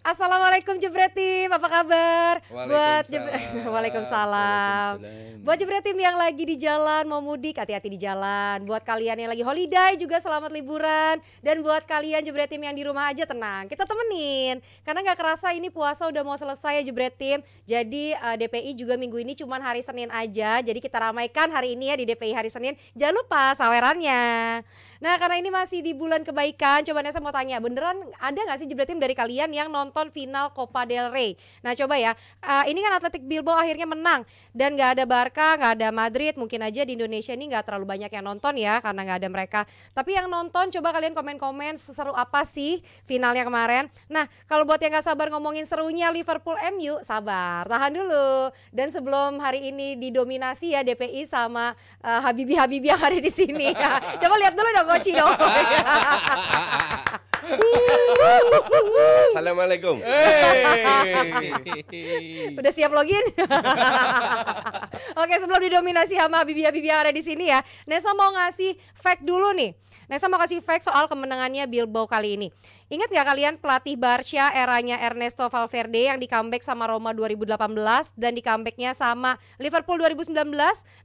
Assalamualaikum Jebret Tim, apa kabar? Waalaikumsalam. Waalaikumsalam. Buat Jebret Tim yang lagi di jalan mau mudik, hati-hati di jalan. Buat kalian yang lagi holiday juga selamat liburan. Dan buat kalian Jebret Tim yang di rumah aja tenang, kita temenin. Karena nggak kerasa ini puasa udah mau selesai ya Jebret Tim. Jadi DPI juga minggu ini cuman hari Senin aja. Jadi kita ramaikan hari ini ya di DPI hari Senin. Jangan lupa sawerannya. Nah karena ini masih di bulan kebaikan, coba Nesa mau tanya, beneran ada nggak sih Jebret Tim dari kalian yang nonton final Copa del Rey? Nah coba ya, ini kan Athletic Bilbao akhirnya menang dan nggak ada Barca, nggak ada Madrid, mungkin aja di Indonesia ini nggak terlalu banyak yang nonton ya karena nggak ada mereka. Tapi yang nonton coba kalian komen-komen seseru apa sih finalnya kemarin. Nah kalau buat yang nggak sabar ngomongin serunya Liverpool MU, sabar, tahan dulu. Dan sebelum hari ini didominasi ya DPI sama Habibi yang ada di sini. Coba lihat dulu dong Koci dong. Assalamualaikum. Udah siap login? Oke, sebelum didominasi sama Habibi yang ada di sini ya, Nesa mau ngasih fact dulu nih. Nesa mau kasih fact soal kemenangannya Bilbao kali ini. Ingat gak kalian pelatih Barca eranya Ernesto Valverde yang di comeback sama Roma 2018 dan di comebacknya sama Liverpool 2019?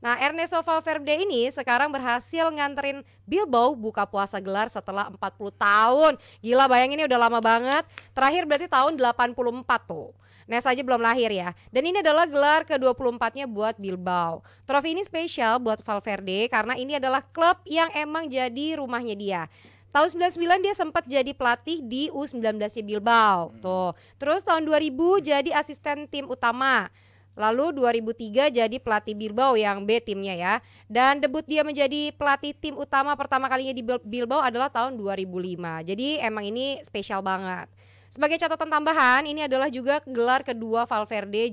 Nah Ernesto Valverde ini sekarang berhasil nganterin Bilbao buka puasa gelar setelah 40 tahun. Gila, bayangin ini udah lama banget. Terakhir berarti tahun 84 tuh. Nesa aja belum lahir ya. Dan ini adalah gelar ke-24-nya buat Bilbao. Trofi ini spesial buat Valverde karena ini adalah klub yang emang jadi rumahnya dia. Tahun 99 dia sempat jadi pelatih di U19-nya Bilbao. Tuh. Terus tahun 2000 jadi asisten tim utama. Lalu 2003 jadi pelatih Bilbao yang B timnya ya. Dan debut dia menjadi pelatih tim utama pertama kalinya di Bilbao adalah tahun 2005. Jadi emang ini spesial banget. Sebagai catatan tambahan, ini adalah juga gelar kedua Valverde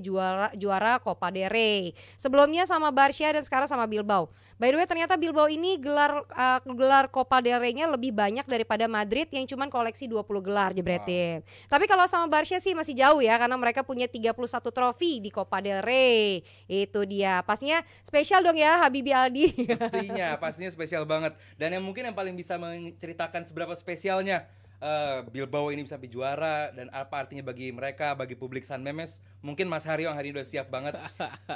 juara Copa del Rey. Sebelumnya sama Barca dan sekarang sama Bilbao. By the way, ternyata Bilbao ini gelar Copa del Rey-nya lebih banyak daripada Madrid yang cuma koleksi 20 gelar Jebretin. Tapi kalau sama Barca sih masih jauh ya karena mereka punya 31 trofi di Copa del Rey. Itu dia. Pastinya spesial dong ya Habibi Aldi. Pastinya spesial banget. Dan yang mungkin yang paling bisa menceritakan seberapa spesialnya Bilbao ini bisa sampai juara dan apa artinya bagi mereka, bagi publik San Memes, mungkin Mas Haryo yang hari ini udah siap banget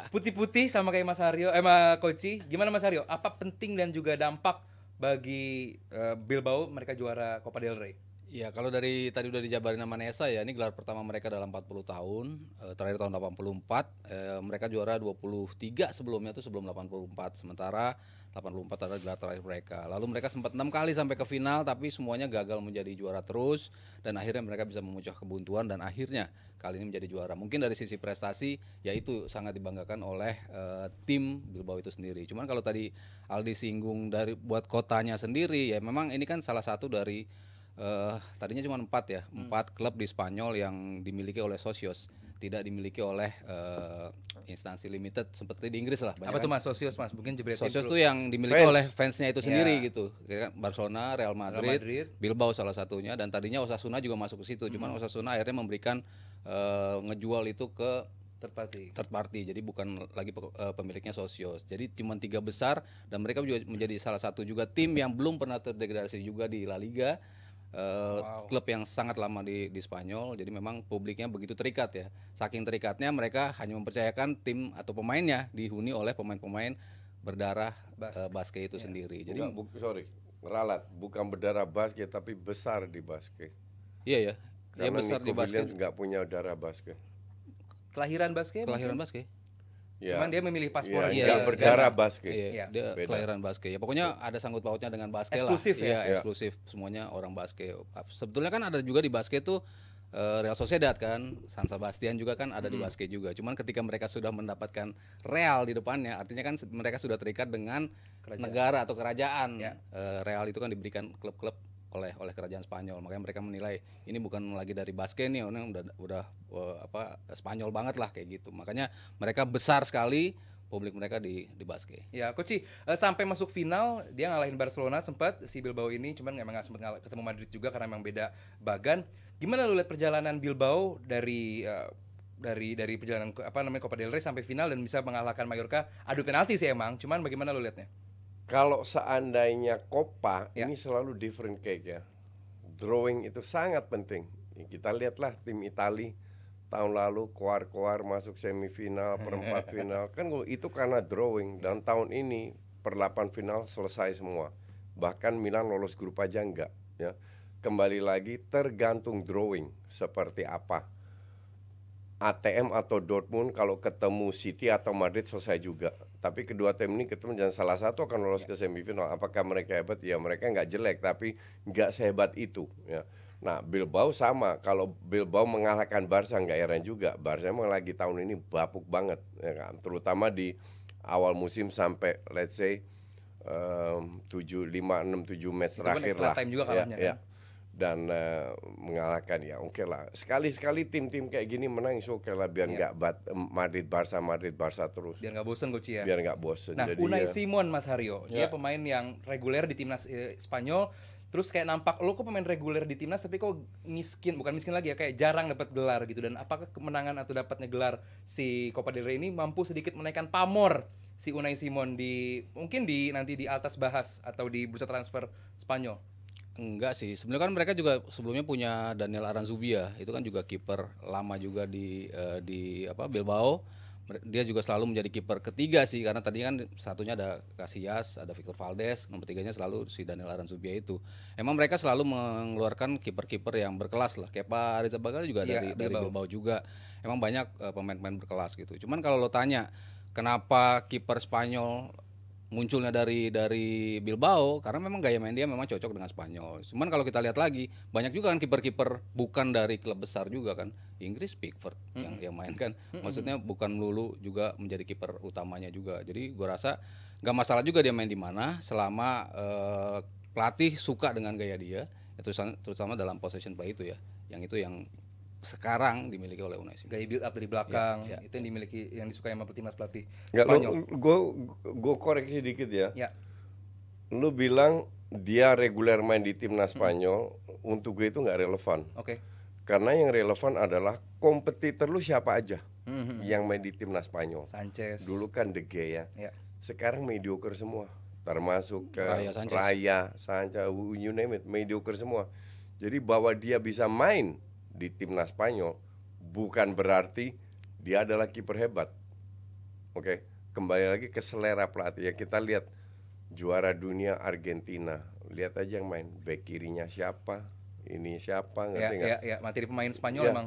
putih-putih sama kayak Mas Haryo, Koci. Gimana Mas Haryo? Apa penting dan juga dampak bagi Bilbao mereka juara Copa del Rey? Ya kalau dari tadi udah dijabarin sama Nesa ya, ini gelar pertama mereka dalam 40 tahun, terakhir tahun 84, mereka juara 23 sebelumnya tuh sebelum 84, sementara 84 adalah gelar terakhir mereka. Lalu mereka sempat 6 kali sampai ke final tapi semuanya gagal menjadi juara terus dan akhirnya mereka bisa memecah kebuntuan dan akhirnya kali ini menjadi juara. Mungkin dari sisi prestasi ya itu sangat dibanggakan oleh tim Bilbao itu sendiri. Cuman kalau tadi Aldi singgung dari buat kotanya sendiri ya memang ini kan salah satu dari tadinya cuma 4 ya, 4 klub di Spanyol yang dimiliki oleh Socios, tidak dimiliki oleh instansi limited seperti di Inggris lah. Apa tuh Mas Socios Mas? Mungkin Jebretin. Socios tuh yang dimiliki oleh fansnya itu sendiri gitu. Barcelona, Real Madrid, Bilbao salah satunya dan tadinya Osasuna juga masuk ke situ. Cuman Osasuna akhirnya memberikan ngejual itu ke third party. Jadi bukan lagi pemiliknya Socios. Jadi cuma 3 besar dan mereka juga menjadi salah satu juga tim yang belum pernah terdegradasi juga di La Liga. Klub yang sangat lama di Spanyol, jadi memang publiknya begitu terikat ya. Saking terikatnya mereka hanya mempercayakan tim atau pemainnya dihuni oleh pemain-pemain berdarah basket itu sendiri. Jadi ngeralat, bukan berdarah basket tapi besar di basket. Iya ya. Karena besar Nico di basket. Nggak punya darah basket. Kelahiran basket? Ya. Cuman dia memilih paspor nggak berdarah basket. Iya, dia kelahiran basket. Ya pokoknya ada sangkut pautnya dengan basket eksklusif lah. ya? Eksklusif semuanya orang basket. Sebetulnya kan ada juga di basket tuh Real Sociedad kan, San Sebastian juga kan ada di basket juga. Cuman ketika mereka sudah mendapatkan Real di depannya, artinya kan mereka sudah terikat dengan negara atau kerajaan. Real itu kan diberikan klub-klub oleh kerajaan Spanyol, makanya mereka menilai ini bukan lagi dari basket nih, udah Spanyol banget lah kayak gitu. Makanya mereka besar sekali publik mereka di basket. Ya, Koci, sampai masuk final dia ngalahin Barcelona sempat si Bilbao ini, cuman emang nggak sempat ketemu Madrid juga karena emang beda bagan. Gimana lu lihat perjalanan Bilbao dari perjalanan Copa del Rey sampai final dan bisa mengalahkan Mallorca? Adu penalti sih emang, cuman bagaimana lu lihatnya? Kalau seandainya Copa ini selalu different cake ya. Drawing itu sangat penting. Kita lihatlah tim Itali tahun lalu koar-koar masuk semifinal, perempat final. Kan itu karena drawing, dan tahun ini per-8 final selesai semua. Bahkan Milan lolos grup aja enggak, ya. Kembali lagi tergantung drawing seperti apa. ATM atau Dortmund kalau ketemu City atau Madrid selesai juga. Tapi kedua tim ini ketemu dan salah satu akan lolos ke semifinal. Apakah mereka hebat? Ya mereka nggak jelek, tapi nggak sehebat itu, ya. Nah, Bilbao sama. Kalau Bilbao mengalahkan Barca nggak heran juga. Barca emang lagi tahun ini bapuk banget, ya kan? Terutama di awal musim sampai let's say 7 match Itu kan terakhir extra lah. time juga kalahnya, Ya. kan? Dan mengalahkan, ya oke lah. Sekali-sekali tim-tim kayak gini menang oke lah, biar nggak Madrid Barca terus. Biar nggak bosen Coach ya. Biar nggak bosen. Nah, Jadi Unai ya, Simon, Mas Haryo, dia Ya. pemain yang reguler di timnas Spanyol. Terus kayak nampak lo kok pemain reguler di timnas tapi kok bukan miskin lagi ya, kayak jarang dapat gelar gitu. Dan apakah kemenangan atau dapatnya gelar si Copa del Rey ini mampu sedikit menaikkan pamor si Unai Simon mungkin nanti di atas bahas atau di bursa transfer Spanyol? Enggak sih, sebenarnya kan mereka juga sebelumnya punya Daniel Aranzubia, itu kan juga kiper lama juga di Bilbao. Dia juga selalu menjadi kiper ketiga sih, karena tadi kan satunya ada Casillas, ada Victor Valdes, nomor tiganya selalu si Daniel Aranzubia itu. Emang mereka selalu mengeluarkan kiper-kiper yang berkelas lah. Kepa Arrizabalaga juga Iya, dari Bilbao juga. Emang banyak pemain-pemain berkelas gitu. Cuman kalau lo tanya kenapa kiper Spanyol munculnya dari Bilbao, karena memang gaya main dia memang cocok dengan Spanyol. Cuman kalau kita lihat lagi, banyak juga kan kiper-kiper bukan dari klub besar juga kan. Inggris Pickford yang main kan. Maksudnya bukan melulu juga menjadi kiper utamanya juga. Jadi gua rasa nggak masalah juga dia main di mana selama pelatih suka dengan gaya dia, terutama dalam possession play itu ya. Yang itu yang sekarang dimiliki oleh Unai Simon. Gaya build up dari belakang, Ya. itu yang dimiliki, yang disukai sama timnas pelatih nggak, Spanyol. gue koreksi dikit ya. Ya. Lu bilang dia reguler main di timnas Spanyol, untuk gue itu nggak relevan. Oke. Karena yang relevan adalah kompetitor lu siapa aja yang main di timnas Spanyol. Sanchez. Dulu kan De Gea, Ya. sekarang mediocre semua, termasuk ke Raya Sanchez, you name it, mediocre semua. Jadi bahwa dia bisa main di timnas Spanyol bukan berarti dia adalah kiper hebat. Oke, kembali lagi ke selera pelatih. Ya kita lihat juara dunia Argentina, lihat aja yang main, bek kirinya siapa, ini siapa, ngerti nggak? Ya, materi pemain Spanyol Ya, emang.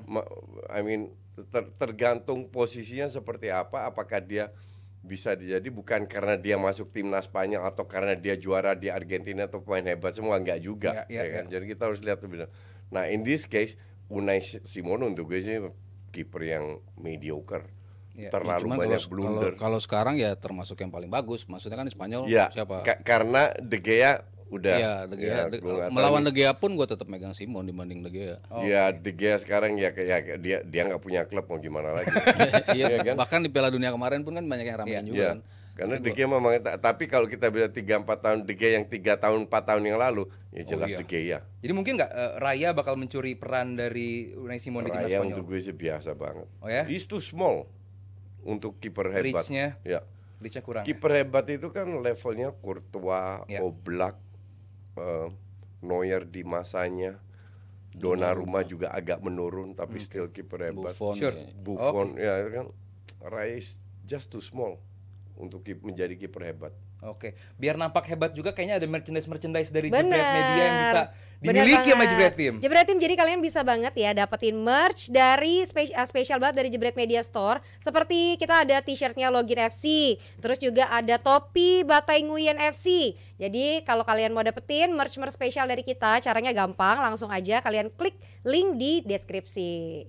Tergantung posisinya seperti apa. Apakah dia bisa jadi bukan karena dia masuk timnas Spanyol atau karena dia juara di Argentina atau pemain hebat semua, enggak juga. Ya. Kan? Jadi kita harus lihat lebih. Nah, in this case Unai Simon untuk gue sih kiper yang mediocre. Ya. Terlalu Cuman banyak blunder. Kalau sekarang ya termasuk yang paling bagus. Maksudnya kan di Spanyol Ya, siapa? karena De Gea udah. Iya, De Gea. gua nggak tahu Melawan nih. De Gea pun gue tetap megang Simon dibanding De Gea. Ya, De Gea sekarang ya kayak dia nggak punya klub, mau gimana lagi. Iya, kan? bahkan di Piala Dunia kemarin pun kan banyak yang ramean juga Ya, kan. karena De Gea memang, tapi kalau kita bisa 3-4 tahun De Gea yang 3 tahun 4 tahun yang lalu, ya jelas iya. De Gea. Jadi mungkin nggak Raya bakal mencuri peran dari Unai Simon di timnas Raya Spanyol? untuk gue sih biasa banget. Oh ya? He's too small untuk kiper hebat. Reach-nya? Ya. Reach-nya kurang. Kiper hebat itu kan levelnya Courtois, Ya. Oblak, Neuer di masanya, Donnarumma juga agak menurun tapi still kiper hebat. Buffon. Sure. ya. Buffon ya kan, Raya is just too small untuk menjadi kiper hebat. Oke, biar nampak hebat juga kayaknya ada merchandise dari Bener. Jebret Media yang bisa Bener dimiliki sama banget. Jebret Team. Jebret Team, jadi kalian bisa banget ya dapetin merch dari spesial banget dari Jebret Media Store. Seperti kita ada t-shirtnya Login FC, terus juga ada topi Batai Nguyen FC. Jadi kalau kalian mau dapetin merch spesial dari kita, caranya gampang, langsung aja kalian klik link di deskripsi.